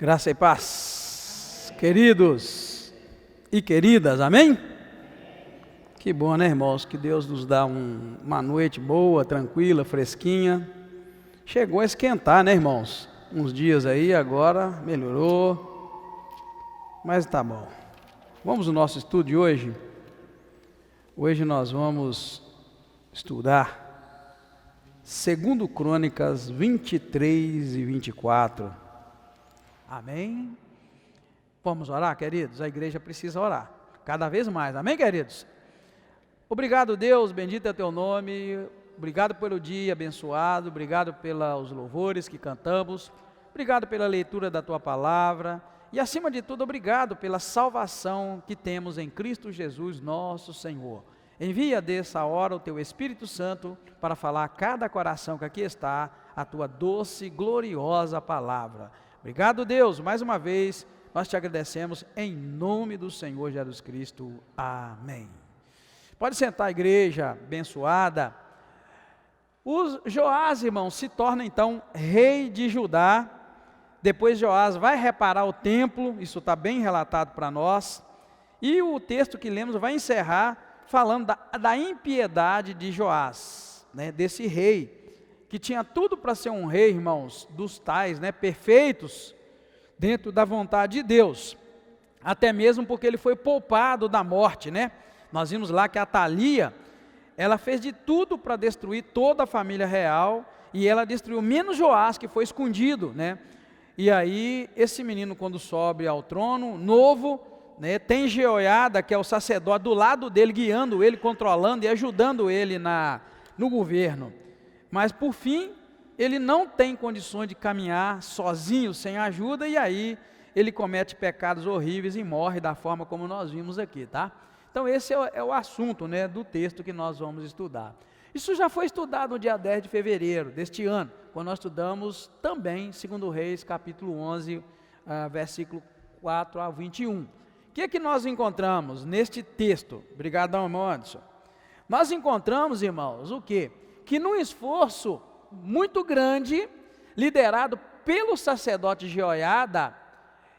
Graça e paz, queridos e queridas, amém? Que bom, né, irmãos? Que Deus nos dá uma noite boa, tranquila, fresquinha. Chegou a esquentar, né, irmãos? Uns dias aí, agora melhorou, mas tá bom. Vamos ao nosso estudo de hoje. Hoje nós vamos estudar 2 Crônicas 23 e 24. Amém? Vamos orar, queridos? A igreja precisa orar, cada vez mais, amém, queridos? Obrigado, Deus, bendito é o teu nome, obrigado pelo dia abençoado, obrigado pelos louvores que cantamos, obrigado pela leitura da tua palavra, e acima de tudo, obrigado pela salvação que temos em Cristo Jesus, nosso Senhor. Envia dessa hora o teu Espírito Santo para falar a cada coração que aqui está a tua doce e gloriosa palavra. Obrigado, Deus, mais uma vez, nós te agradecemos em nome do Senhor Jesus Cristo. Amém. Pode sentar, igreja abençoada. Joás, irmãos, se torna então rei de Judá. Depois Joás vai reparar o templo, isso está bem relatado para nós. E o texto que lemos vai encerrar falando da impiedade de Joás, né, desse rei, que tinha tudo para ser um rei, irmãos, dos tais, né, perfeitos, dentro da vontade de Deus, até mesmo porque ele foi poupado da morte, né? Nós vimos lá que a Atalia, ela fez de tudo para destruir toda a família real, e ela destruiu menos Joás, que foi escondido, né? E aí, esse menino, quando sobe ao trono, novo, né, tem Jeoiada, que é o sacerdote, do lado dele, guiando ele, controlando e ajudando ele no governo. Mas por fim, ele não tem condições de caminhar sozinho, sem ajuda, e aí ele comete pecados horríveis e morre da forma como nós vimos aqui, tá? Então esse é o assunto, né, do texto que nós vamos estudar. Isso já foi estudado no dia 10 de fevereiro deste ano, quando nós estudamos também 2 Reis, capítulo 11, versículo 4 a 21. O que é que nós encontramos neste texto? Obrigadão, irmão Anderson. Nós encontramos, irmãos, o quê? Que num esforço muito grande, liderado pelo sacerdote Jeoiada,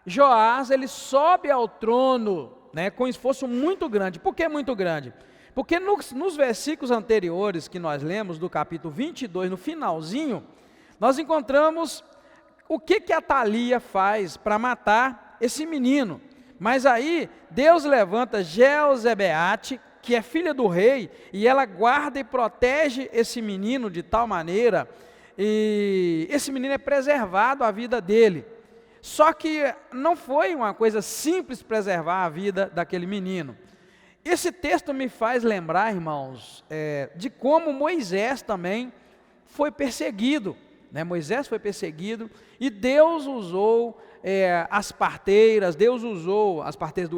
Joás, ele sobe ao trono, né, com esforço muito grande. Por que muito grande? Porque nos versículos anteriores que nós lemos, do capítulo 22, no finalzinho, nós encontramos o que a Atalia faz para matar esse menino. Mas aí, Deus levanta Jeozebeate, que é filha do rei, e ela guarda e protege esse menino de tal maneira, e esse menino é preservado a vida dele. Só que não foi uma coisa simples preservar a vida daquele menino. Esse texto me faz lembrar, irmãos, de como Moisés também foi perseguido, né? Moisés foi perseguido, e Deus usou as parteiras, Deus usou as parteiras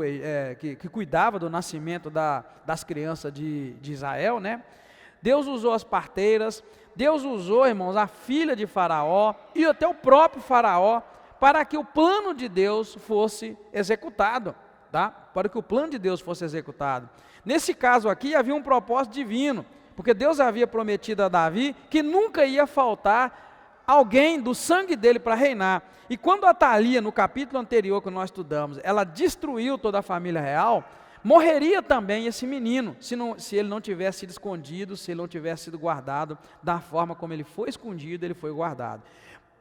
que cuidavam do nascimento das crianças de Israel, né? Deus usou as parteiras, Deus usou, irmãos, a filha de Faraó e até o próprio Faraó, para que o plano de Deus fosse executado, tá? Para que o plano de Deus fosse executado. Nesse caso aqui havia um propósito divino, porque Deus havia prometido a Davi que nunca ia faltar alguém do sangue dele para reinar. E quando Atalia, no capítulo anterior que nós estudamos, ela destruiu toda a família real, morreria também esse menino, se ele não tivesse sido escondido, se ele não tivesse sido guardado da forma como ele foi escondido, ele foi guardado.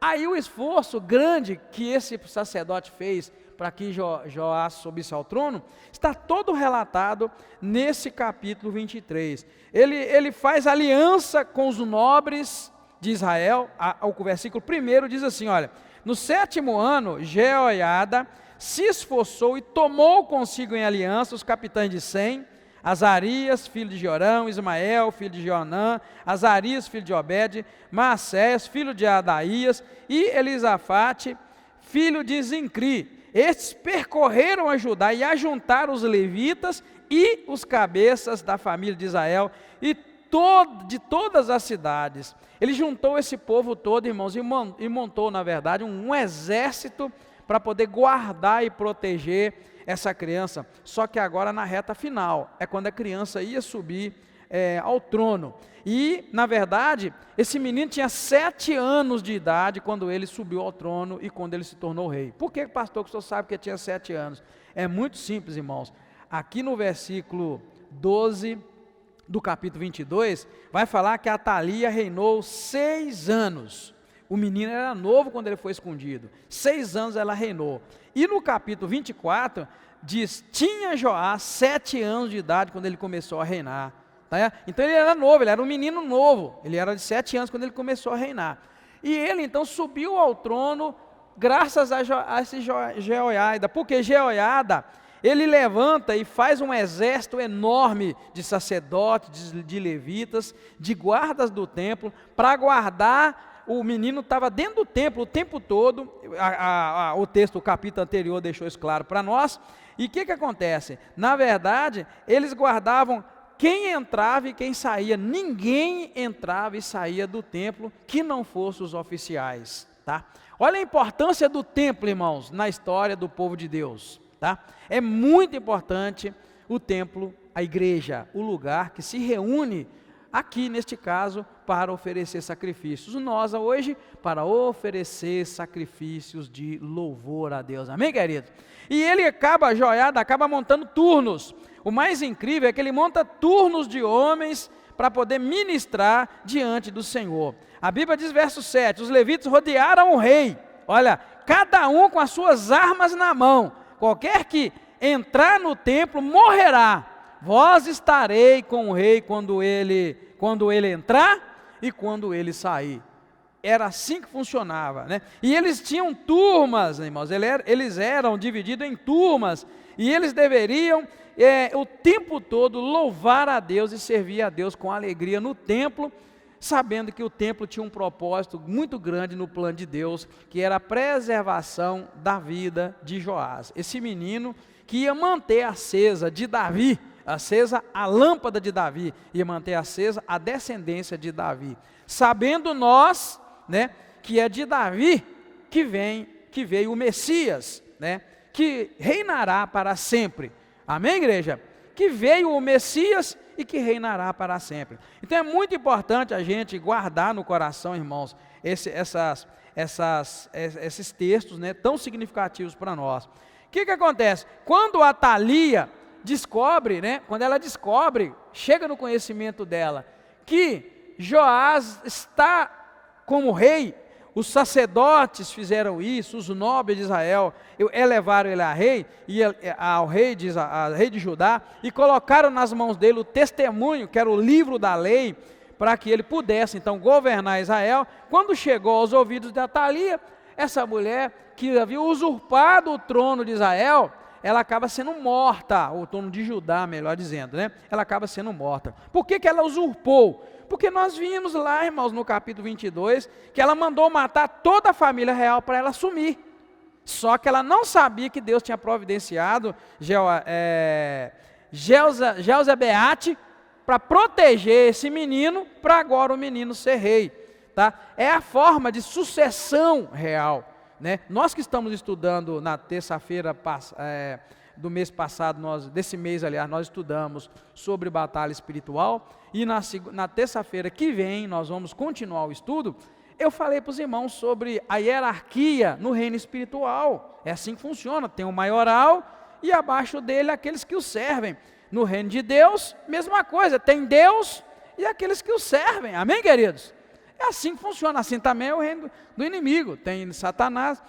Aí o esforço grande que esse sacerdote fez para que Joás subisse ao trono, está todo relatado nesse capítulo 23. Ele faz aliança com os nobres de Israel. O versículo 1 diz assim, olha: no 7º ano, Jeoiada se esforçou e tomou consigo em aliança os capitães de Sem, Azarias, filho de Jorão, Ismael, filho de Joanã, Azarias, filho de Obed, Maassés, filho de Adaías, e Elisafate, filho de Zincri. Estes percorreram a Judá e ajuntaram os levitas e os cabeças da família de Israel e de todas as cidades. Ele juntou esse povo todo, irmãos, e montou, na verdade, um exército para poder guardar e proteger essa criança. Só que agora na reta final, é quando a criança ia subir ao trono. E, na verdade, esse menino tinha 7 anos de idade quando ele subiu ao trono e quando ele se tornou rei. Por que, pastor, que o senhor sabe que tinha 7 anos? É muito simples, irmãos. Aqui no versículo 12 do capítulo 22, vai falar que Atalia reinou 6 anos. O menino era novo quando ele foi escondido. 6 anos ela reinou. E no capítulo 24, diz, tinha Joás 7 anos de idade quando ele começou a reinar. Tá? Então ele era novo, ele era um menino novo. Ele era de 7 anos quando ele começou a reinar. E ele então subiu ao trono graças a esse Jeoiada. Porque Jeoiada, ele levanta e faz um exército enorme de sacerdotes, de levitas, de guardas do templo, para guardar. O menino estava dentro do templo o tempo todo. O texto, o capítulo anterior deixou isso claro para nós. E o que acontece? Na verdade, eles guardavam quem entrava e quem saía. Ninguém entrava e saía do templo que não fossem os oficiais. Tá? Olha a importância do templo, irmãos, na história do povo de Deus. Tá? É muito importante o templo, a igreja, o lugar que se reúne aqui neste caso para oferecer sacrifícios. Nós hoje para oferecer sacrifícios de louvor a Deus. Amém, querido? E ele Jeoiada acaba montando turnos. O mais incrível é que ele monta turnos de homens para poder ministrar diante do Senhor. A Bíblia diz, verso 7, os levitas rodearam o rei. Olha, cada um com as suas armas na mão. Qualquer que entrar no templo morrerá. Vós estarei com o rei quando ele entrar e quando ele sair. Era assim que funcionava, né? E eles tinham turmas, irmãos, eles eram divididos em turmas, e eles deveriam o tempo todo louvar a Deus e servir a Deus com alegria no templo, sabendo que o templo tinha um propósito muito grande no plano de Deus, que era a preservação da vida de Joás, esse menino que ia manter acesa de Davi, acesa a lâmpada de Davi, ia manter acesa a descendência de Davi, sabendo nós, né, que é de Davi que veio o Messias, né, que reinará para sempre. Amém, igreja? Que veio o Messias e que reinará para sempre. Então é muito importante a gente guardar no coração, irmãos, esses textos, né, tão significativos para nós. O que acontece? Quando Atalia descobre, né, quando ela descobre, chega no conhecimento dela, que Joás está como rei, os sacerdotes fizeram isso, os nobres de Israel elevaram ele a rei, ao rei de Judá, e colocaram nas mãos dele o testemunho, que era o livro da lei, para que ele pudesse então governar Israel. Quando chegou aos ouvidos de Atalia, essa mulher que havia usurpado o trono de Israel, ela acaba sendo morta, o trono de Judá, melhor dizendo, né? Ela acaba sendo morta. Por que ela usurpou? Porque nós vimos lá, irmãos, no capítulo 22, que ela mandou matar toda a família real para ela sumir. Só que ela não sabia que Deus tinha providenciado Jeozabeate para proteger esse menino, para agora o menino ser rei. Tá? É a forma de sucessão real. Né? Nós que estamos estudando na terça-feira do mês passado, desse mês, aliás, nós estudamos sobre batalha espiritual, e na terça-feira que vem nós vamos continuar o estudo. Eu falei para os irmãos sobre a hierarquia no reino espiritual. É assim que funciona, tem o maioral e abaixo dele aqueles que o servem. No reino de Deus, mesma coisa, tem Deus e aqueles que o servem. Amém, queridos? É assim que funciona. Assim também é o reino do inimigo, tem Satanás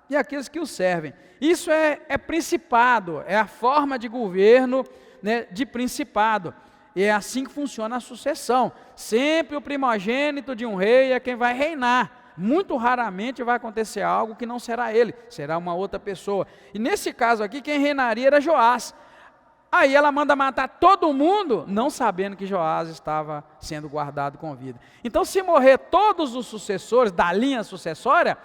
e aqueles que o servem. Isso é principado, é a forma de governo, né, de principado. E é assim que funciona a sucessão. Sempre o primogênito de um rei é quem vai reinar. Muito raramente vai acontecer algo que não será ele, será uma outra pessoa. E nesse caso aqui, quem reinaria era Joás. Aí ela manda matar todo mundo, não sabendo que Joás estava sendo guardado com vida. Então, se morrer todos os sucessores da linha sucessória,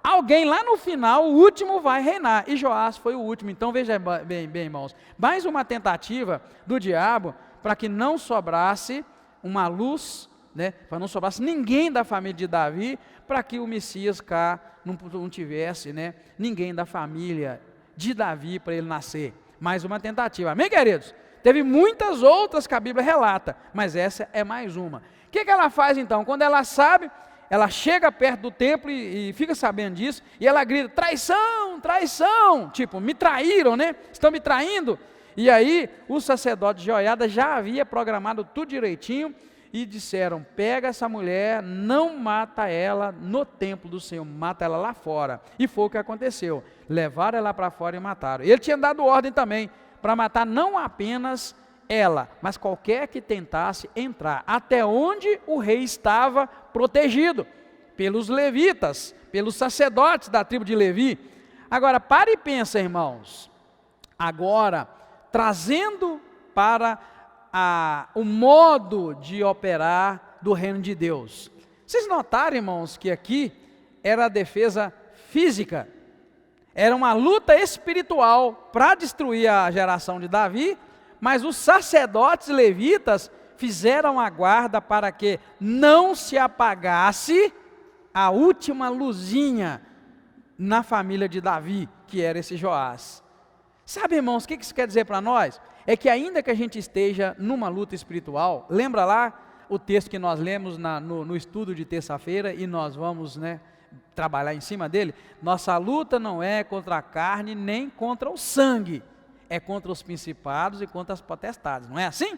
alguém lá no final, o último, vai reinar. E Joás foi o último. Então, veja bem, irmãos, mais uma tentativa do diabo para que não sobrasse uma luz, né, para não sobrasse ninguém da família de Davi, para que o Messias cá não tivesse, né, ninguém da família de Davi para ele nascer. Mais uma tentativa. Amém, queridos? Teve muitas outras que a Bíblia relata, mas essa é mais uma. O que ela faz então? Quando ela sabe, ela chega perto do templo e fica sabendo disso, e ela grita, traição, traição, tipo, me traíram, né? Estão me traindo. E aí, o sacerdote Jeoiada já havia programado tudo direitinho, e disseram, pega essa mulher, não mata ela no templo do Senhor, mata ela lá fora. E foi o que aconteceu, levaram ela para fora e mataram. Ele tinha dado ordem também, para matar não apenas ela, mas qualquer que tentasse entrar, até onde o rei estava protegido, pelos levitas, pelos sacerdotes da tribo de Levi. Agora, pare e pensa, irmãos, agora, trazendo para o modo de operar do reino de Deus. Vocês notaram, irmãos, que aqui era a defesa física, era uma luta espiritual para destruir a geração de Davi, mas os sacerdotes levitas fizeram a guarda para que não se apagasse a última luzinha na família de Davi, que era esse Joás. Sabe, irmãos, o que isso quer dizer para nós? É que ainda que a gente esteja numa luta espiritual, lembra lá o texto que nós lemos no estudo de terça-feira, e nós vamos trabalhar em cima dele? Nossa luta não é contra a carne nem contra o sangue, é contra os principados e contra as potestades, não é assim?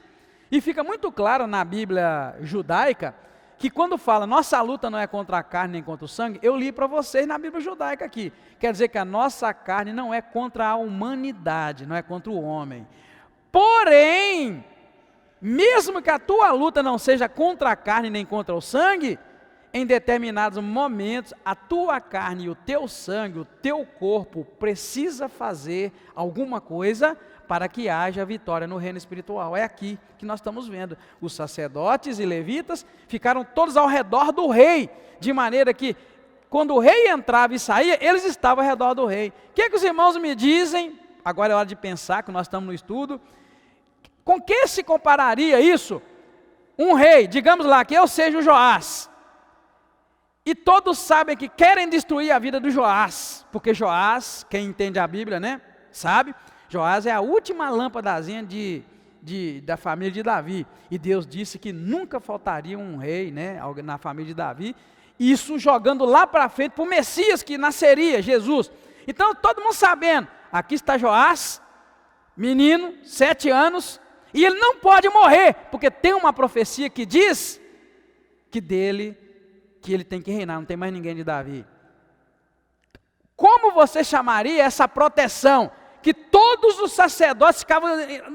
E fica muito claro na Bíblia judaica, que quando fala, nossa luta não é contra a carne nem contra o sangue, eu li para vocês na Bíblia judaica aqui, quer dizer que a nossa carne não é contra a humanidade, não é contra o homem. Porém, mesmo que a tua luta não seja contra a carne nem contra o sangue, em determinados momentos, a tua carne e o teu sangue, o teu corpo, precisa fazer alguma coisa para que haja vitória no reino espiritual. É aqui que nós estamos vendo. Os sacerdotes e levitas ficaram todos ao redor do rei, de maneira que, quando o rei entrava e saía, eles estavam ao redor do rei. O que os irmãos me dizem? Agora é hora de pensar, que nós estamos no estudo. Com que se compararia isso? Um rei, digamos lá, que eu seja o Joás, e todos sabem que querem destruir a vida do Joás, porque Joás, quem entende a Bíblia, sabe? Joás é a última lâmpadazinha da família de Davi, e Deus disse que nunca faltaria um rei, na família de Davi, isso jogando lá para frente para o Messias que nasceria, Jesus. Então todo mundo sabendo, aqui está Joás, menino, 7 anos, e ele não pode morrer, porque tem uma profecia que diz que ele tem que reinar, não tem mais ninguém de Davi. Como você chamaria essa proteção? Que todos os sacerdotes ficavam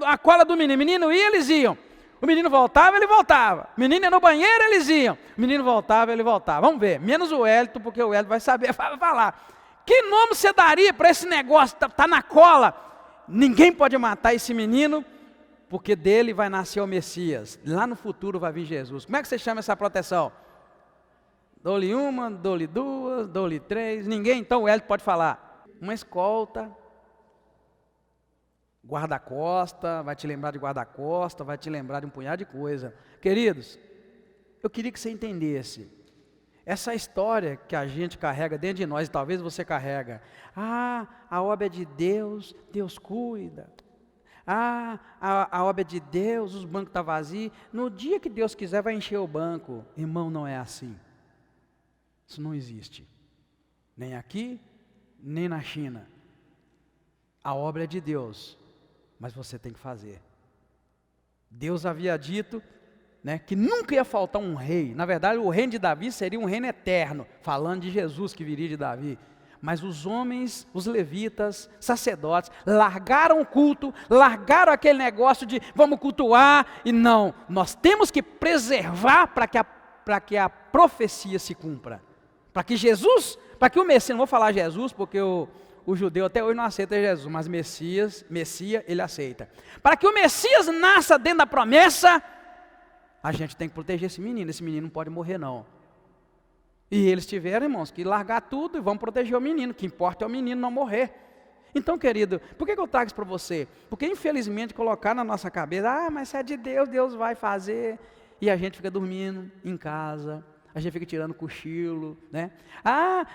à cola do menino, menino ia, eles iam, o menino voltava, ele voltava, o menino ia no banheiro, eles iam, o menino voltava, ele voltava. Vamos ver, menos o Hélito, porque o Hélito vai saber falar. Que nome você daria para esse negócio, tá na cola? Ninguém pode matar esse menino, porque dele vai nascer o Messias, lá no futuro vai vir Jesus. Como é que você chama essa proteção? Dou-lhe uma, dou-lhe duas, dou-lhe 3, ninguém, então o Hélito pode falar. Uma escolta, guarda-costa, vai te lembrar de guarda-costa, vai te lembrar de um punhado de coisa. Queridos, eu queria que você entendesse, essa história que a gente carrega dentro de nós, e talvez você carrega, a obra é de Deus, Deus cuida. A obra é de Deus, os bancos estão vazios, no dia que Deus quiser vai encher o banco. Irmão, não é assim. Isso não existe, nem aqui, nem na China. A obra é de Deus, mas você tem que fazer. Deus havia dito, que nunca ia faltar um rei. Na verdade, o reino de Davi seria um reino eterno, falando de Jesus que viria de Davi. Mas os homens, os levitas, sacerdotes, largaram o culto, largaram aquele negócio de vamos cultuar, e não, nós temos que preservar para que a profecia se cumpra. Para que Jesus, para que o Messias, não vou falar Jesus, porque o judeu até hoje não aceita Jesus, mas Messias ele aceita. Para que o Messias nasça dentro da promessa, a gente tem que proteger esse menino não pode morrer não. E eles tiveram, irmãos, que largar tudo e vamos proteger o menino, o que importa é o menino não morrer. Então, querido, por que eu trago isso para você? Porque infelizmente colocar na nossa cabeça, mas se é de Deus, Deus vai fazer, e a gente fica dormindo em casa, a gente fica tirando cochilo,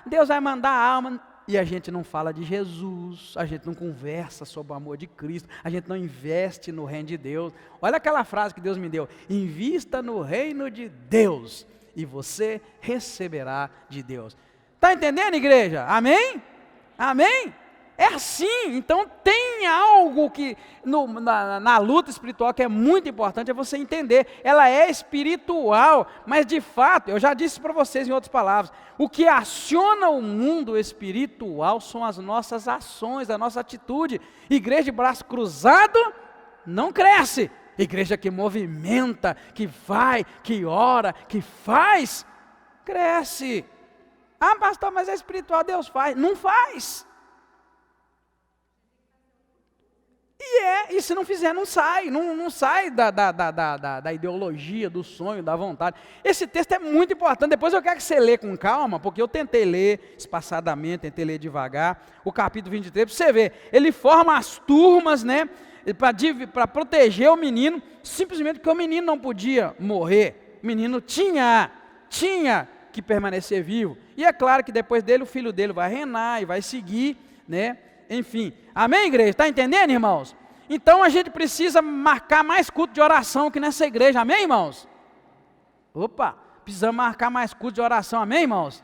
Deus vai mandar a alma. e a gente não fala de Jesus, a gente não conversa sobre o amor de Cristo, a gente não investe no reino de Deus. Olha aquela frase que Deus me deu: invista no reino de Deus e você receberá de Deus. Está entendendo, igreja? Amém? Amém? É assim. Então tem algo que na luta espiritual que é muito importante, é você entender. Ela é espiritual, mas de fato, eu já disse para vocês em outras palavras, o que aciona o mundo espiritual são as nossas ações, a nossa atitude. Igreja de braço cruzado não cresce. Igreja que movimenta, que vai, que ora, que faz, cresce. Ah, pastor, mas é espiritual, Deus faz. Não faz. E se não fizer, não sai. Não sai da ideologia, do sonho, da vontade. Esse texto é muito importante. Depois eu quero que você lê com calma, porque eu tentei ler espaçadamente, tentei ler devagar. O capítulo 23, para você ver. Ele forma as turmas, né? Para proteger o menino, simplesmente porque o menino não podia morrer. O menino tinha que permanecer vivo. E é claro que depois dele, o filho dele vai reinar e vai seguir, né? Enfim. Amém, igreja? Está entendendo, irmãos? Então a gente precisa marcar mais culto de oração aqui nessa igreja. Amém, irmãos? Opa, precisamos marcar mais culto de oração. Amém, irmãos?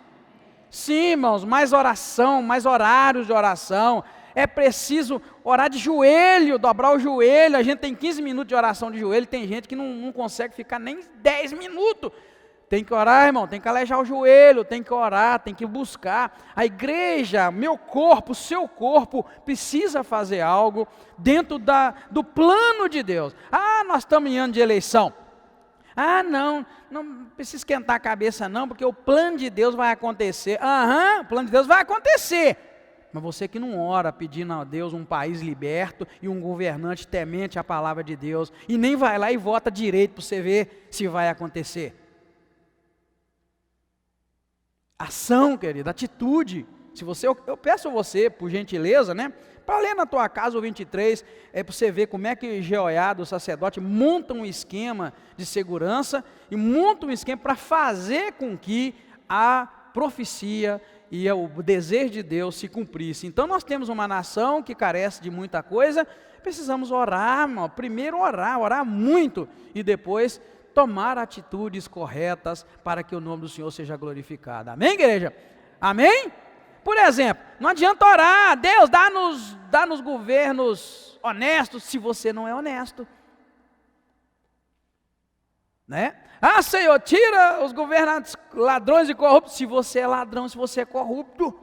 Sim, irmãos, mais oração, mais horários de oração. É preciso orar de joelho, dobrar o joelho. A gente tem 15 minutos de oração de joelho, tem gente que não consegue ficar nem 10 minutos. Tem que orar, irmão, tem que alejar o joelho, tem que orar, tem que buscar. A igreja, meu corpo, seu corpo, precisa fazer algo dentro do plano de Deus. Ah, nós estamos em ano de eleição. Ah, não precisa esquentar a cabeça não, porque o plano de Deus vai acontecer. O plano de Deus vai acontecer. Mas você que não ora pedindo a Deus um país liberto e um governante temente à palavra de Deus, e nem vai lá e vota direito para você ver se vai acontecer. Ação, querida, atitude. Eu peço a você, por gentileza, né, para ler na tua casa o 23, para você ver como é que Jeoiada, o sacerdote, monta um esquema de segurança e monta um esquema para fazer com que a profecia e o desejo de Deus se cumprisse. Então nós temos uma nação que carece de muita coisa, precisamos orar, irmão. Primeiro orar muito, e depois tomar atitudes corretas para que o nome do Senhor seja glorificado. Amém, igreja? Amém? Por exemplo, não adianta orar, Deus dá-nos governos honestos, se você não é honesto. Né? Ah, Senhor, tira os governantes ladrões e corruptos, se você é ladrão, se você é corrupto.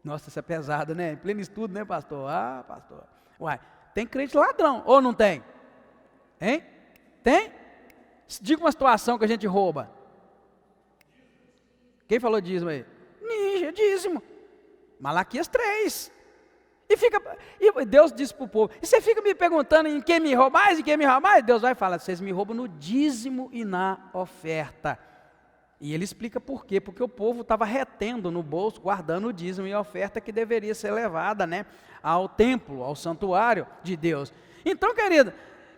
Nossa, isso é pesado, né? Em pleno estudo, né, pastor? Ah, pastor. Uai, tem crente ladrão, ou não tem? Hein? Tem? Diga uma situação que a gente rouba. Quem falou dízimo aí? Ninja, dízimo. Malaquias 3. E Deus disse para o povo, e você fica me perguntando em quem me roubais, em quem me roubais? Deus vai falar, vocês me roubam no dízimo e na oferta. E ele explica por quê, porque o povo estava retendo no bolso, guardando o dízimo e a oferta que deveria ser levada, né, ao templo, ao santuário de Deus. Então, querido,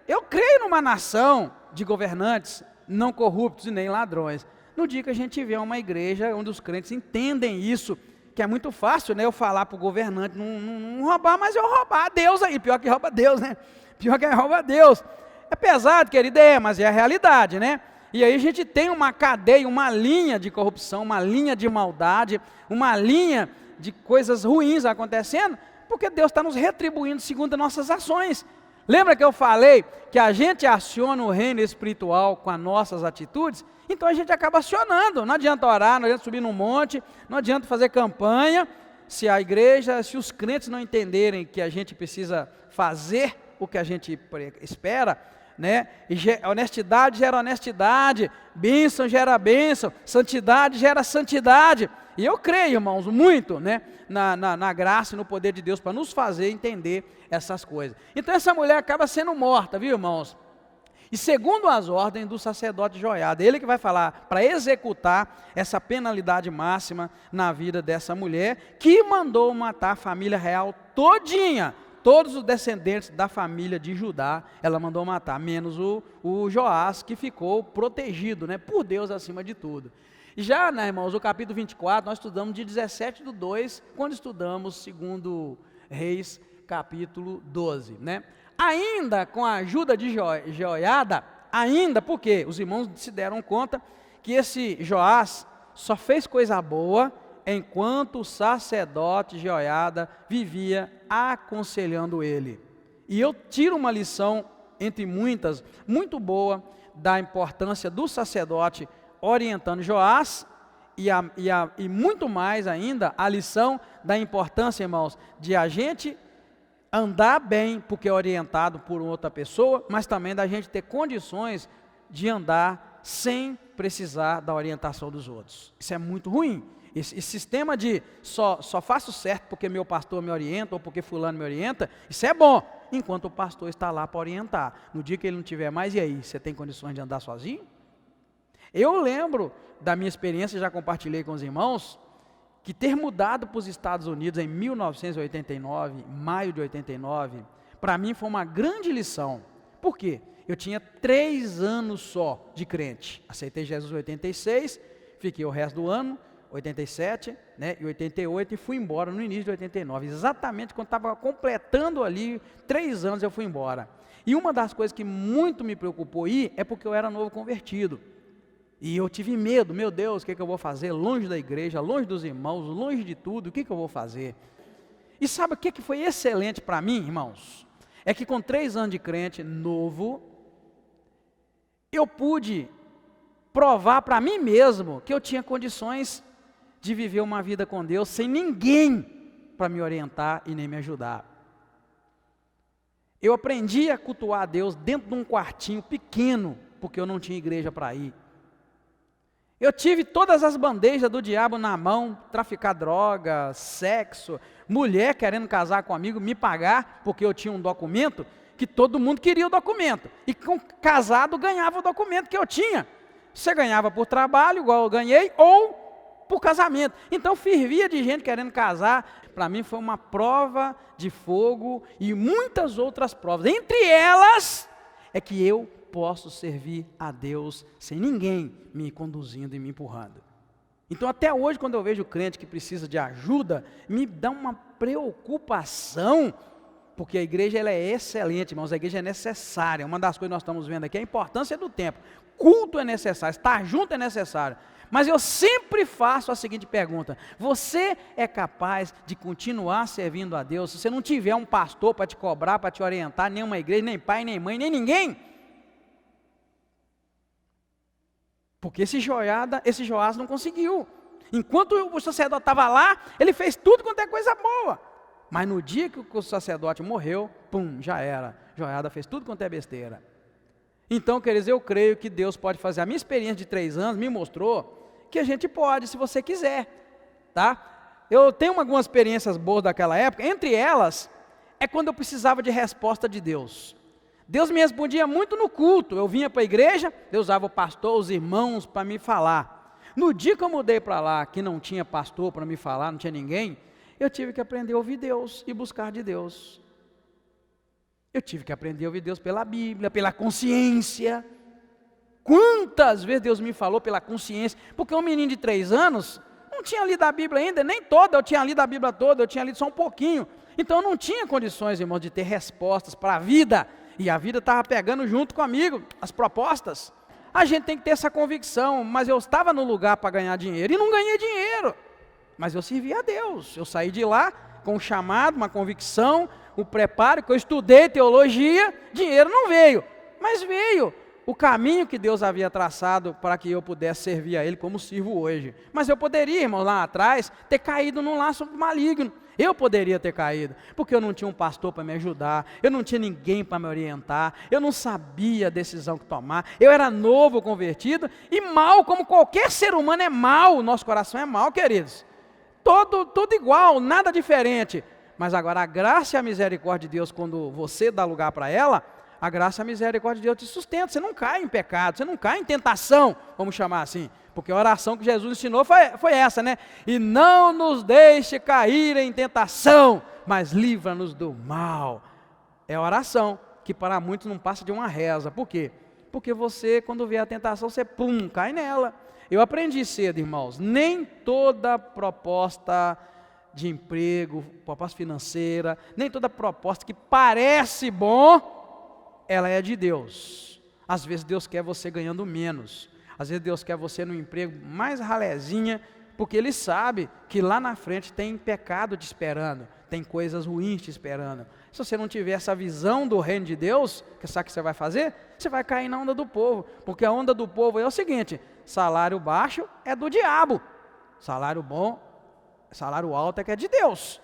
eu creio numa nação de governantes não corruptos e nem ladrões. No dia que a gente tiver uma igreja onde os crentes entendem isso, que é muito fácil, né, eu falar para o governante não roubar, mas eu roubar a Deus aí, pior que rouba Deus, né? Pior que rouba Deus. É pesado, querido, mas é a realidade, né? E aí a gente tem uma cadeia, uma linha de corrupção, uma linha de maldade, uma linha de coisas ruins acontecendo, porque Deus está nos retribuindo segundo as nossas ações. Lembra que eu falei que a gente aciona o reino espiritual com as nossas atitudes? Então a gente acaba acionando. Não adianta orar, não adianta subir num monte, não adianta fazer campanha, se a igreja, se os crentes não entenderem que a gente precisa fazer o que a gente espera, né? E honestidade gera honestidade, bênção gera bênção, santidade gera santidade. E eu creio, irmãos, muito, né, na graça e no poder de Deus para nos fazer entender essas coisas. Então essa mulher acaba sendo morta, viu, irmãos? E segundo as ordens do sacerdote Jeoiada, ele que vai falar para executar essa penalidade máxima na vida dessa mulher, que mandou matar a família real todinha, todos os descendentes da família de Judá, ela mandou matar, menos o Joás, que ficou protegido, né, por Deus acima de tudo. Já, né, irmãos, o capítulo 24, nós estudamos de 17/2, quando estudamos segundo Reis, capítulo 12, né? Ainda com a ajuda de Jeoiada, ainda porque os irmãos se deram conta que esse Joás só fez coisa boa enquanto o sacerdote Jeoiada vivia aconselhando ele. E eu tiro uma lição, entre muitas, muito boa, da importância do sacerdote orientando Joás, e muito mais ainda, a lição da importância, irmãos, de a gente andar bem, porque é orientado por outra pessoa, mas também da gente ter condições de andar sem precisar da orientação dos outros. Isso é muito ruim. Esse sistema de só faço certo porque meu pastor me orienta, ou porque fulano me orienta, isso é bom, enquanto o pastor está lá para orientar. No dia que ele não tiver mais, e aí, você tem condições de andar sozinho? Eu lembro da minha experiência, já compartilhei com os irmãos, que ter mudado para os Estados Unidos em 1989, maio de 89, para mim foi uma grande lição. Por quê? Eu tinha 3 anos só de crente. Aceitei Jesus em 86, fiquei o resto do ano, 87, né, e 88, e fui embora no início de 89. Exatamente quando estava completando ali 3 anos, eu fui embora. E uma das coisas que muito me preocupou é porque eu era novo convertido. E eu tive medo, meu Deus, o que eu vou fazer? Longe da igreja, longe dos irmãos, longe de tudo, o que eu vou fazer? E sabe o que foi excelente para mim, irmãos? É que com 3 anos de crente, novo, eu pude provar para mim mesmo que eu tinha condições de viver uma vida com Deus sem ninguém para me orientar e nem me ajudar. Eu aprendi a cultuar a Deus dentro de um quartinho pequeno, porque eu não tinha igreja para ir. Eu tive todas as bandejas do diabo na mão, traficar droga, sexo, mulher querendo casar comigo, me pagar, porque eu tinha um documento, que todo mundo queria o documento. E com casado ganhava o documento que eu tinha. Você ganhava por trabalho, igual eu ganhei, ou por casamento. Então fervia de gente querendo casar. Para mim foi uma prova de fogo e muitas outras provas. Entre elas é que eu posso servir a Deus sem ninguém me conduzindo e me empurrando. Então até hoje, quando eu vejo crente que precisa de ajuda, me dá uma preocupação, porque a igreja ela é excelente, irmãos, a igreja é necessária. Uma das coisas que nós estamos vendo aqui é a importância do tempo. Culto é necessário, estar junto é necessário. Mas eu sempre faço a seguinte pergunta: você é capaz de continuar servindo a Deus se você não tiver um pastor para te cobrar, para te orientar, nem uma igreja, nem pai, nem mãe, nem ninguém? Porque esse Joás não conseguiu. Enquanto o sacerdote estava lá, ele fez tudo quanto é coisa boa. Mas no dia que o sacerdote morreu, pum, já era. Joiada fez tudo quanto é besteira. Então, queridos, eu creio que Deus pode fazer. A minha experiência de 3 anos me mostrou que a gente pode, se você quiser, tá? Eu tenho algumas experiências boas daquela época. Entre elas, é quando eu precisava de resposta de Deus. Deus me respondia muito no culto. Eu vinha para a igreja, Deus usava o pastor, os irmãos para me falar. No dia que eu mudei para lá, que não tinha pastor para me falar, não tinha ninguém, eu tive que aprender a ouvir Deus e buscar de Deus. Eu tive que aprender a ouvir Deus pela Bíblia, pela consciência. Quantas vezes Deus me falou pela consciência? Porque um menino de 3 anos não tinha lido a Bíblia ainda, nem toda, eu tinha lido a Bíblia toda, eu tinha lido só um pouquinho. Então eu não tinha condições, irmãos, de ter respostas para a vida. E a vida estava pegando junto comigo as propostas. A gente tem que ter essa convicção, mas eu estava no lugar para ganhar dinheiro e não ganhei dinheiro. Mas eu servi a Deus. Eu saí de lá com um chamado, uma convicção, o preparo, que eu estudei teologia, dinheiro não veio. Mas veio o caminho que Deus havia traçado para que eu pudesse servir a Ele como sirvo hoje. Mas eu poderia, irmão, lá atrás, ter caído num laço maligno. Eu poderia ter caído, porque eu não tinha um pastor para me ajudar, eu não tinha ninguém para me orientar, eu não sabia a decisão que tomar, eu era novo convertido, e mal, como qualquer ser humano é mal, o nosso coração é mal, queridos. Tudo igual, nada diferente. Mas agora a graça e a misericórdia de Deus, quando você dá lugar para ela, a graça e a misericórdia de Deus te sustenta, você não cai em pecado, você não cai em tentação, vamos chamar assim. Porque a oração que Jesus ensinou foi essa, né? E não nos deixe cair em tentação, mas livra-nos do mal. É a oração que para muitos não passa de uma reza. Por quê? Porque você, quando vê a tentação, você cai nela. Eu aprendi cedo, irmãos, nem toda proposta de emprego, proposta financeira, nem toda proposta que parece bom, ela é de Deus. Às vezes Deus quer você ganhando menos, às vezes Deus quer você no emprego mais ralezinha, porque Ele sabe que lá na frente tem pecado te esperando, tem coisas ruins te esperando. Se você não tiver essa visão do reino de Deus, sabe o que você vai fazer? Você vai cair na onda do povo, porque a onda do povo é o seguinte: salário baixo é do diabo, salário bom, salário alto é que é de Deus.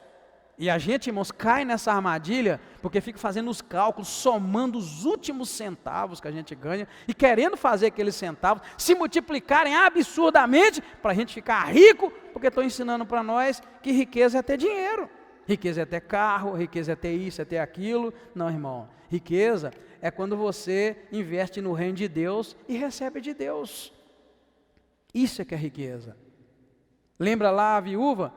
E a gente, irmãos, cai nessa armadilha, porque fica fazendo os cálculos, somando os últimos centavos que a gente ganha, e querendo fazer aqueles centavos se multiplicarem absurdamente, para a gente ficar rico, porque estou ensinando para nós que riqueza é ter dinheiro, riqueza é ter carro, riqueza é ter isso, é ter aquilo. Não, irmão, riqueza é quando você investe no reino de Deus e recebe de Deus. Isso é que é riqueza. Lembra lá a viúva?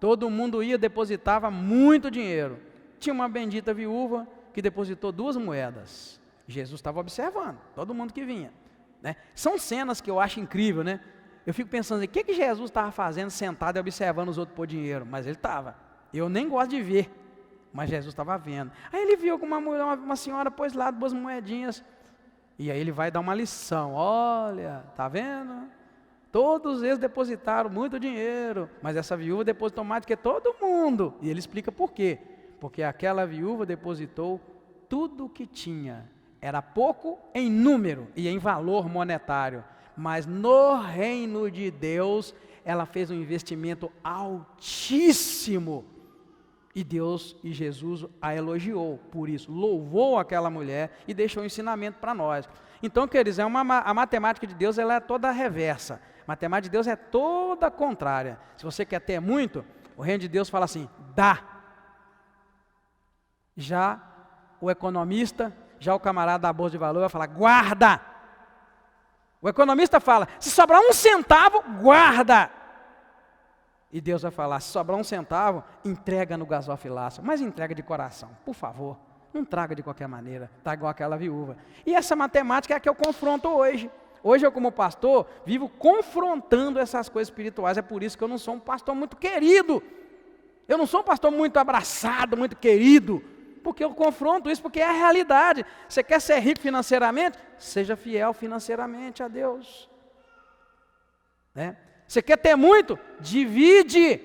Todo mundo ia, depositava muito dinheiro. Tinha uma bendita viúva que depositou 2 moedas. Jesus estava observando, todo mundo que vinha, né? São cenas que eu acho incrível, né? Eu fico pensando, o que Jesus estava fazendo sentado e observando os outros pôr dinheiro? Mas ele estava. Eu nem gosto de ver, mas Jesus estava vendo. Aí ele viu que uma senhora pôs lá 2 moedinhas. E aí ele vai dar uma lição. Olha, tá vendo? Todos eles depositaram muito dinheiro, mas essa viúva depositou mais do que todo mundo. E ele explica por quê. Porque aquela viúva depositou tudo o que tinha. Era pouco em número e em valor monetário, mas no reino de Deus, ela fez um investimento altíssimo. E Deus e Jesus a elogiou por isso, louvou aquela mulher e deixou um ensinamento para nós. Então, queridos, a matemática de Deus ela é toda reversa. A matemática de Deus é toda contrária. Se você quer ter muito, o reino de Deus fala assim, dá. Já o economista, já o camarada da bolsa de valor vai falar, guarda. O economista fala, se sobrar 1 centavo, guarda. E Deus vai falar, se sobrar 1 centavo, entrega no gasofilaço, mas entrega de coração, por favor. Não traga de qualquer maneira, tá igual aquela viúva. E essa matemática é a que eu confronto hoje. Hoje eu, como pastor, vivo confrontando essas coisas espirituais. É por isso que eu não sou um pastor muito querido. Eu não sou um pastor muito abraçado, muito querido. Porque eu confronto isso, porque é a realidade. Você quer ser rico financeiramente? Seja fiel financeiramente a Deus. Né? Você quer ter muito? Divide.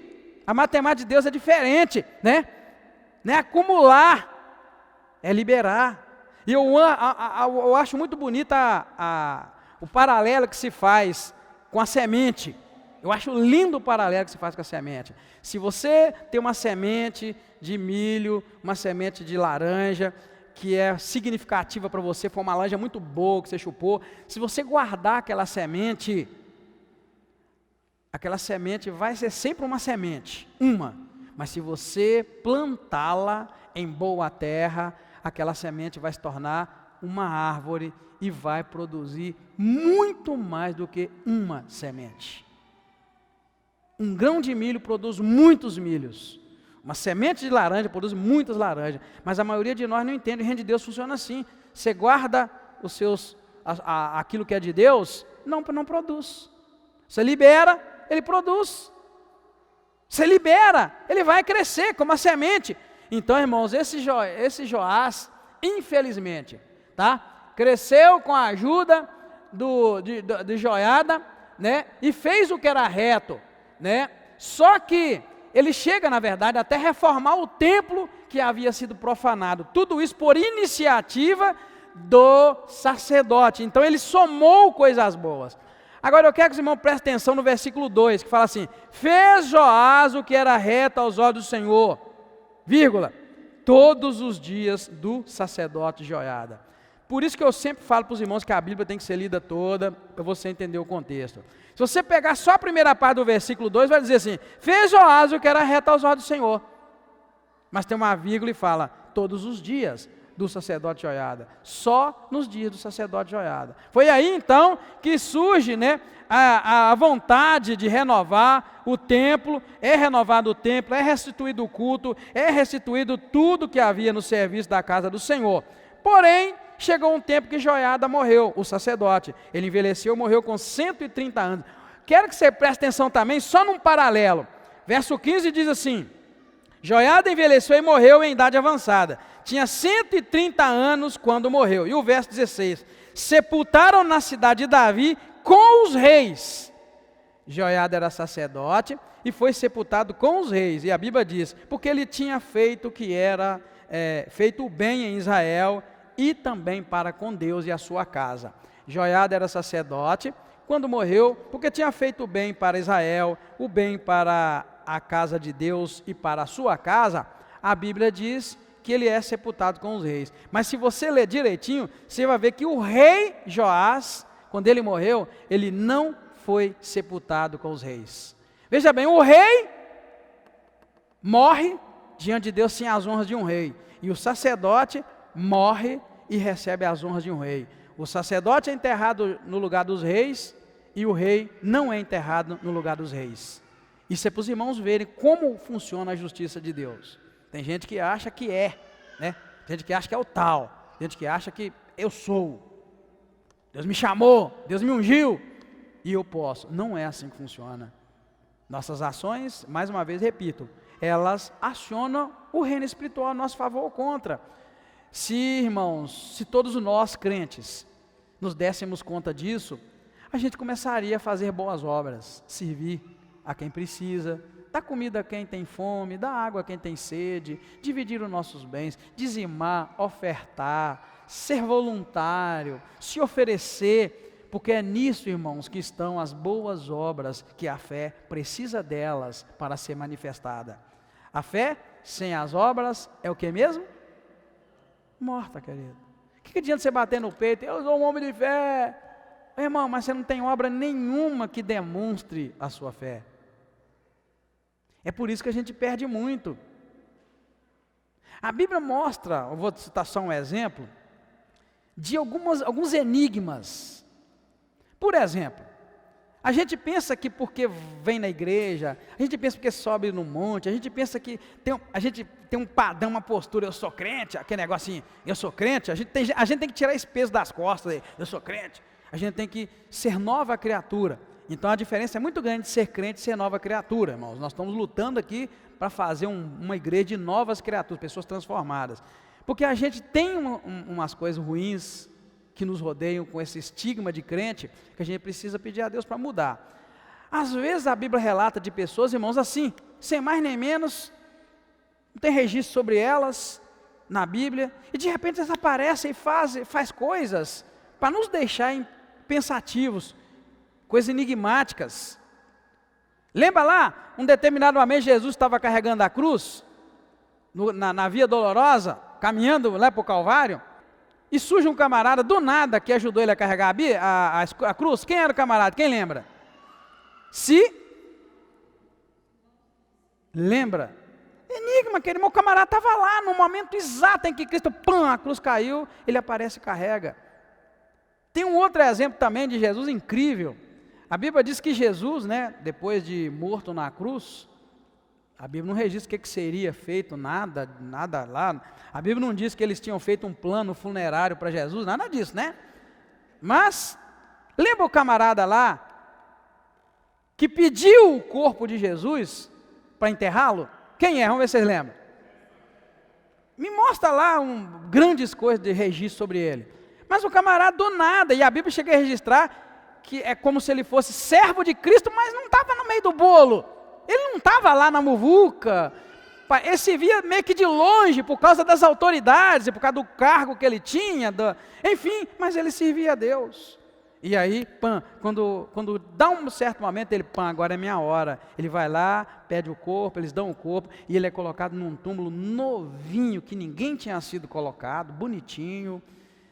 A matemática de Deus é diferente. Né? Não é acumular, é liberar. E eu acho muito bonita o paralelo que se faz com a semente. Eu acho lindo o paralelo que se faz com a semente. Se você tem uma semente de milho, uma semente de laranja, que é significativa para você, foi uma laranja muito boa que você chupou, se você guardar aquela semente vai ser sempre uma semente, mas se você plantá-la em boa terra, aquela semente vai se tornar uma árvore e vai produzir muito mais do que uma semente. Um grão de milho produz muitos milhos. Uma semente de laranja produz muitas laranjas. Mas a maioria de nós não entende. O reino de Deus funciona assim. Você guarda aquilo que é de Deus, não produz. Você libera, ele produz. Você libera, ele vai crescer como a semente. Então, irmãos, esse Joás, infelizmente, tá? Cresceu com a ajuda de Joiada, né? E fez o que era reto, né? Só que ele chega, na verdade, até reformar o templo que havia sido profanado. Tudo isso por iniciativa do sacerdote. Então ele somou coisas boas. Agora eu quero que os irmãos prestem atenção no versículo 2, que fala assim: fez Joás o que era reto aos olhos do Senhor, vírgula, todos os dias do sacerdote Joiada. Por isso que eu sempre falo para os irmãos que a Bíblia tem que ser lida toda, para você entender o contexto. Se você pegar só a primeira parte do versículo 2, vai dizer assim: fez Joás o que era reto aos olhos do Senhor. Mas tem uma vírgula e fala, todos os dias do sacerdote Joiada. Só nos dias do sacerdote Joiada. Foi aí então que surge, né, a vontade de renovar o templo. É renovado o templo, é restituído o culto, é restituído tudo que havia no serviço da casa do Senhor. Porém, chegou um tempo que Joiada morreu, o sacerdote. Ele envelheceu, morreu com 130 anos. Quero que você preste atenção também, só num paralelo. Verso 15 diz assim: Joiada envelheceu e morreu em idade avançada. Tinha 130 anos quando morreu. E o verso 16: sepultaram na cidade de Davi com os reis. Joiada era sacerdote e foi sepultado com os reis. E a Bíblia diz, porque ele tinha feito o que era, feito o bem em Israel e também para com Deus e a sua casa. Joiada era sacerdote quando morreu, porque tinha feito o bem para Israel, o bem para a casa de Deus e para a sua casa. A Bíblia diz que ele é sepultado com os reis. Mas se você ler direitinho, você vai ver que o rei Joás, quando ele morreu, ele não foi sepultado com os reis. Veja bem, o rei morre diante de Deus sem as honras de um rei. E o sacerdote morre e recebe as honras de um rei. O sacerdote é enterrado no lugar dos reis e o rei não é enterrado no lugar dos reis. Isso é para os irmãos verem como funciona a justiça de Deus. Tem gente que acha que né? Tem gente que acha que é o tal. Tem gente que acha que eu sou. Deus me chamou, Deus me ungiu e eu posso. Não é assim que funciona. Nossas ações, mais uma vez repito, elas acionam o reino espiritual a nosso favor ou contra. Se, irmãos, se todos nós crentes nos dessemos conta disso, a gente começaria a fazer boas obras, servir a quem precisa, dar comida a quem tem fome, dar água a quem tem sede, dividir os nossos bens, dizimar, ofertar, ser voluntário, se oferecer, porque é nisso, irmãos, que estão as boas obras, que a fé precisa delas para ser manifestada. A fé, sem as obras, é o que mesmo? Morta, querido. O que adianta você bater no peito? Eu sou um homem de fé. Irmão, mas você não tem obra nenhuma que demonstre a sua fé. É por isso que a gente perde muito. A Bíblia mostra, eu vou citar só um exemplo, de alguns enigmas. Por exemplo, a gente pensa que porque vem na igreja, a gente pensa porque sobe no monte, a gente pensa que a gente tem um padrão, uma postura, eu sou crente, aquele negocinho, eu sou crente, a gente tem que tirar esse peso das costas, aí, eu sou crente, a gente tem que ser nova criatura. Então a diferença é muito grande de ser crente e ser nova criatura, irmãos. Nós estamos lutando aqui para fazer uma igreja de novas criaturas, pessoas transformadas. Porque a gente tem umas coisas ruins que nos rodeiam com esse estigma de crente, que a gente precisa pedir a Deus para mudar. Às vezes a Bíblia relata de pessoas, irmãos, assim, sem mais nem menos, não tem registro sobre elas na Bíblia, e de repente elas aparecem e faz coisas para nos deixar pensativos, coisas enigmáticas. Lembra lá, um determinado momento Jesus estava carregando a cruz, na Via Dolorosa, caminhando lá para o Calvário, e surge um camarada do nada que ajudou ele a carregar a cruz. Quem era o camarada? Quem lembra? Lembra? Enigma, aquele meu camarada estava lá no momento exato em que Cristo, a cruz caiu, ele aparece e carrega. Tem um outro exemplo também de Jesus incrível. A Bíblia diz que Jesus, né, depois de morto na cruz, a Bíblia não registra o que seria feito, nada lá. A Bíblia não diz que eles tinham feito um plano funerário para Jesus, nada disso, né? Mas, lembra o camarada lá, que pediu o corpo de Jesus para enterrá-lo? Quem é? Vamos ver se vocês lembram. Me mostra lá grandes coisas de registro sobre ele. Mas o camarada do nada, e a Bíblia chega a registrar que é como se ele fosse servo de Cristo, mas não estava no meio do bolo. Ele não estava lá na muvuca, ele se via meio que de longe por causa das autoridades, por causa do cargo que ele tinha, enfim, mas ele servia a Deus. E aí, quando dá um certo momento, ele, agora é minha hora. Ele vai lá, pede o corpo, eles dão o corpo, e ele é colocado num túmulo novinho, que ninguém tinha sido colocado, bonitinho.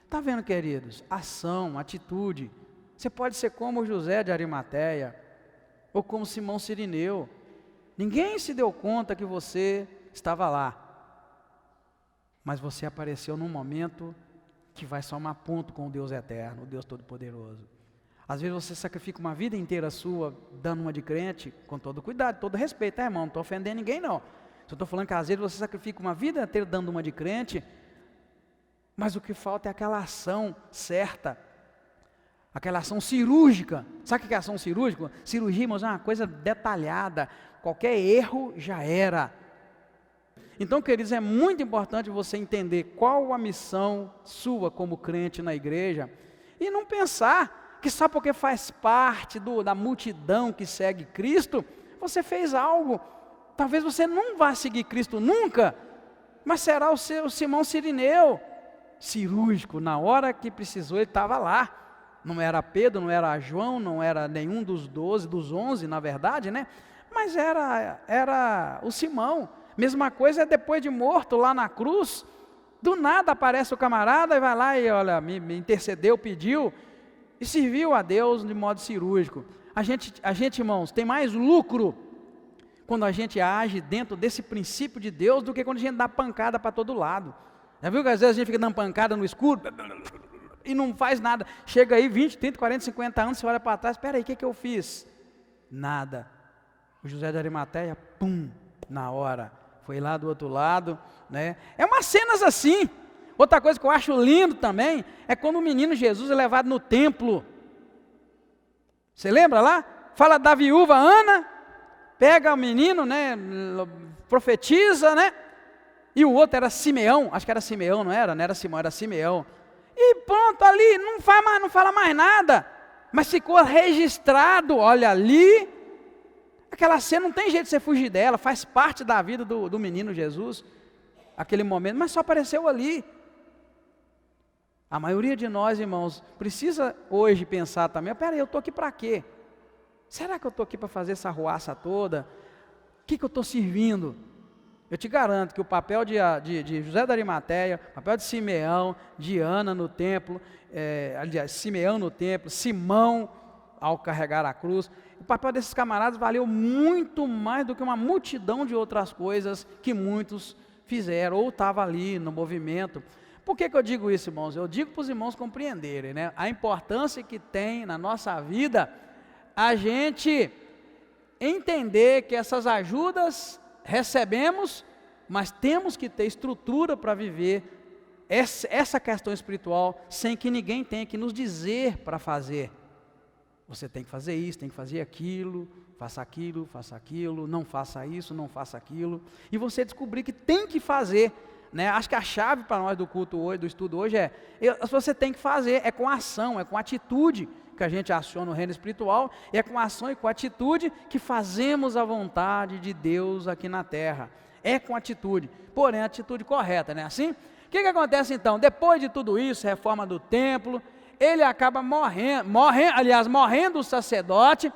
Está vendo, queridos? Ação, atitude. Você pode ser como José de Arimateia, ou como Simão Cirineu. Ninguém se deu conta que você estava lá, mas você apareceu num momento que vai somar ponto com o Deus eterno, o Deus Todo-Poderoso. Às vezes você sacrifica uma vida inteira sua, dando uma de crente, com todo cuidado, todo respeito, irmão, não estou ofendendo ninguém não. Só estou falando que às vezes você sacrifica uma vida inteira dando uma de crente, Mas o que falta é aquela ação certa, aquela ação cirúrgica. Sabe o que é ação cirúrgica? Cirurgia, irmãos, é uma coisa detalhada. Qualquer erro já era. Então, queridos, é muito importante você entender qual a missão sua como crente na igreja e não pensar que só porque faz parte da multidão que segue Cristo, você fez algo. Talvez você não vá seguir Cristo nunca, mas será o seu Simão Cirineu, cirúrgico. Na hora que precisou, ele estava lá. Não era Pedro, não era João, não era nenhum dos 12, dos 11, na verdade, né? Mas era o Simão. Mesma coisa é depois de morto lá na cruz, do nada aparece o camarada e vai lá e olha, me intercedeu, pediu e serviu a Deus de modo cirúrgico. A gente, irmãos, tem mais lucro quando a gente age dentro desse princípio de Deus do que quando a gente dá pancada para todo lado. Já viu que às vezes a gente fica dando pancada no escuro e não faz nada? Chega aí 20, 30, 40, 50 anos, você olha para trás, espera aí, o que eu fiz? Nada. O José de Arimateia, pum, na hora. Foi lá do outro lado, né? É umas cenas assim. Outra coisa que eu acho lindo também, é quando o menino Jesus é levado no templo. Você lembra lá? Fala da viúva Ana, pega o menino, né? Profetiza, né? E o outro era Simeão, acho que era Simeão, não era? Não era Simão, era Simeão. E pronto, ali, não fala mais nada. Mas ficou registrado, olha ali. Aquela cena não tem jeito de você fugir dela, faz parte da vida do menino Jesus, aquele momento, mas só apareceu ali. A maioria de nós, irmãos, precisa hoje pensar também, peraí, eu estou aqui para quê? Será que eu estou aqui para fazer essa arruaça toda? O que eu estou servindo? Eu te garanto que o papel de José da Arimateia, o papel de Simeão, de Ana no templo, aliás, Simeão no templo, Simão ao carregar a cruz, o papel desses camaradas valeu muito mais do que uma multidão de outras coisas que muitos fizeram, ou estavam ali no movimento. Por que eu digo isso, irmãos? Eu digo para os irmãos compreenderem, né? A importância que tem na nossa vida a gente entender que essas ajudas recebemos, mas temos que ter estrutura para viver essa questão espiritual sem que ninguém tenha que nos dizer para fazer. Você tem que fazer isso, tem que fazer aquilo, faça aquilo, não faça isso, não faça aquilo. E você descobrir que tem que fazer, né? Acho que a chave para nós do culto hoje, do estudo hoje você tem que fazer, é com ação, é com atitude que a gente aciona o reino espiritual, é com ação e com atitude que fazemos a vontade de Deus aqui na terra. É com atitude, porém a atitude correta, não é assim? O que acontece então? Depois de tudo isso, reforma do templo, ele acaba morrendo o sacerdote,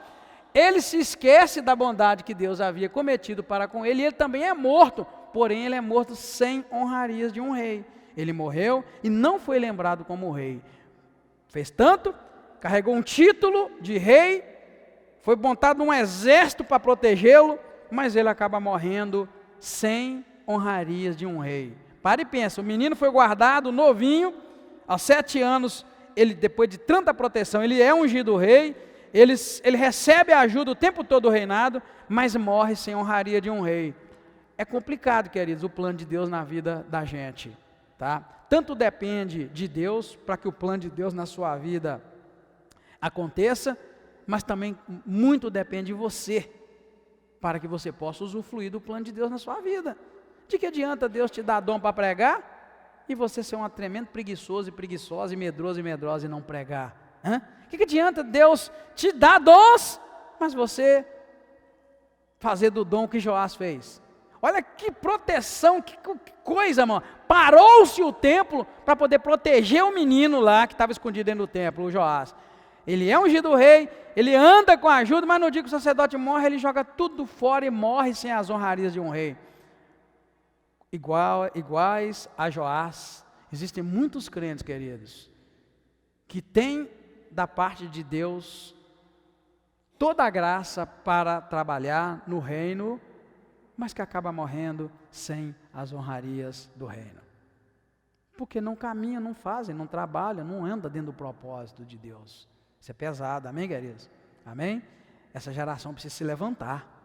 ele se esquece da bondade que Deus havia cometido para com ele, e ele também é morto, porém ele é morto sem honrarias de um rei. Ele morreu e não foi lembrado como rei. Fez tanto, carregou um título de rei, foi montado um exército para protegê-lo, mas ele acaba morrendo sem honrarias de um rei. Para e pensa, o menino foi guardado novinho, aos 7 anos, ele, depois de tanta proteção, ele é ungido rei, ele recebe a ajuda o tempo todo do reinado, mas morre sem honraria de um rei. É complicado, queridos, o plano de Deus na vida da gente, tá? Tanto depende de Deus, para que o plano de Deus na sua vida aconteça, mas também muito depende de você, para que você possa usufruir do plano de Deus na sua vida. De que adianta Deus te dar dom para pregar, e você ser um tremendo preguiçoso e preguiçosa, e medroso e medrosa e não pregar? O que adianta Deus te dar dons, mas você fazer do dom que Joás fez? Olha que proteção, que coisa, mano. Parou-se o templo para poder proteger o menino lá que estava escondido dentro do templo, o Joás. Ele é ungido rei, ele anda com a ajuda, mas no dia que o sacerdote morre, ele joga tudo fora e morre sem as honrarias de um rei. Iguais a Joás, existem muitos crentes, queridos, que têm da parte de Deus toda a graça para trabalhar no reino, mas que acaba morrendo sem as honrarias do reino. Porque não caminham, não fazem, não trabalham, não andam dentro do propósito de Deus. Isso é pesado, amém, queridos? Amém? Essa geração precisa se levantar.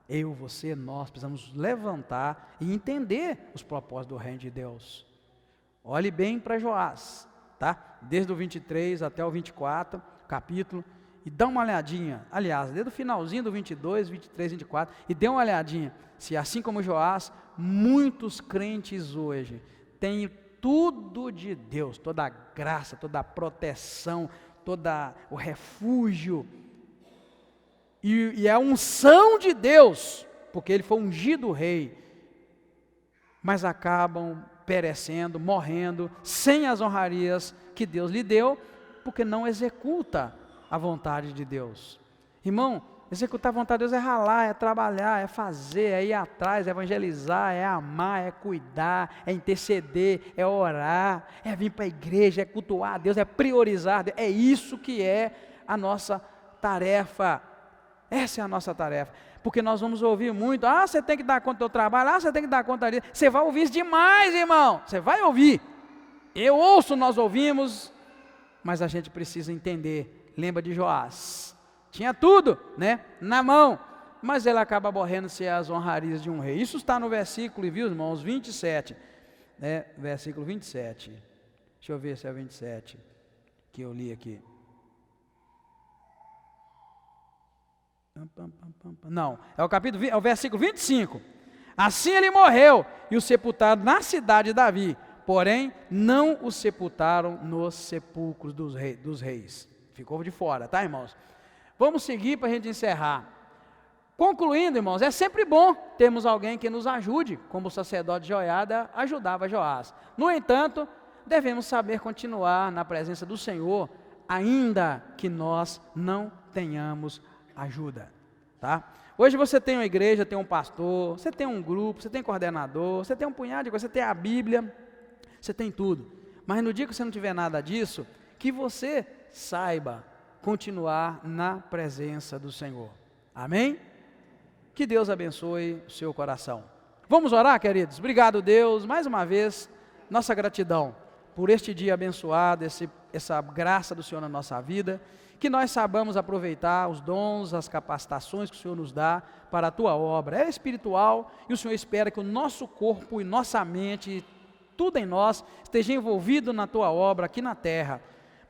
Eu, você, nós precisamos levantar e entender os propósitos do reino de Deus. Olhe bem para Joás, tá? Desde o 23 até o 24, capítulo, e dá uma olhadinha, aliás, desde o finalzinho do 22, 23, 24, e dê uma olhadinha, se assim como Joás, muitos crentes hoje têm tudo de Deus, toda a graça, toda a proteção, todo o refúgio, e a unção de Deus, porque ele foi ungido rei, mas acabam perecendo, morrendo, sem as honrarias que Deus lhe deu, porque não executa a vontade de Deus. Irmão, executar a vontade de Deus é ralar, é trabalhar, é fazer, é ir atrás, é evangelizar, é amar, é cuidar, é interceder, é orar, é vir para a igreja, é cultuar a Deus, é priorizar Deus. É isso que é a nossa tarefa. Essa é a nossa tarefa. Porque nós vamos ouvir muito, você tem que dar conta do teu trabalho, você tem que dar conta disso. Você vai ouvir isso demais, irmão. Você vai ouvir. Eu ouço, nós ouvimos, mas a gente precisa entender. Lembra de Joás? Tinha tudo, né, na mão, mas ele acaba morrendo-se as honrarias de um rei. Isso está no versículo, viu, irmãos, 27, né, versículo 27. Deixa eu ver se é 27 que eu li aqui. Não, é o versículo 25. Assim ele morreu e o sepultaram na cidade de Davi, porém não o sepultaram nos sepulcros dos reis. Ficou de fora, tá, irmãos? Vamos seguir para a gente encerrar. Concluindo, irmãos, é sempre bom termos alguém que nos ajude, como o sacerdote Joiada ajudava Joás. No entanto, devemos saber continuar na presença do Senhor, ainda que nós não tenhamos ajuda, tá? Hoje você tem uma igreja, tem um pastor, você tem um grupo, você tem coordenador, você tem um punhado de coisas, você tem a Bíblia, você tem tudo. Mas no dia que você não tiver nada disso, que você saiba continuar na presença do Senhor. Amém? Que Deus abençoe o seu coração. Vamos orar, queridos? Obrigado, Deus, mais uma vez, nossa gratidão por este dia abençoado, essa graça do Senhor na nossa vida, que nós saibamos aproveitar os dons, as capacitações que o Senhor nos dá para a tua obra. É espiritual e o Senhor espera que o nosso corpo e nossa mente, tudo em nós, esteja envolvido na tua obra aqui na terra.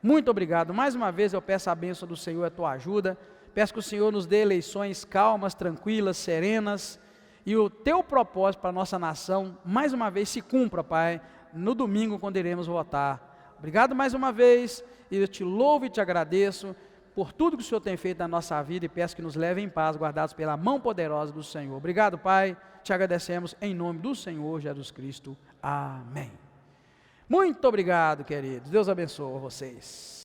Muito obrigado. Mais uma vez eu peço a bênção do Senhor e a tua ajuda. Peço que o Senhor nos dê eleições calmas, tranquilas, serenas, e o teu propósito para a nossa nação, mais uma vez, se cumpra, Pai, no domingo, quando iremos votar. Obrigado mais uma vez, e eu te louvo e te agradeço por tudo que o Senhor tem feito na nossa vida, e peço que nos leve em paz, guardados pela mão poderosa do Senhor. Obrigado, Pai, te agradecemos em nome do Senhor Jesus Cristo. Amém. Muito obrigado, queridos. Deus abençoe vocês.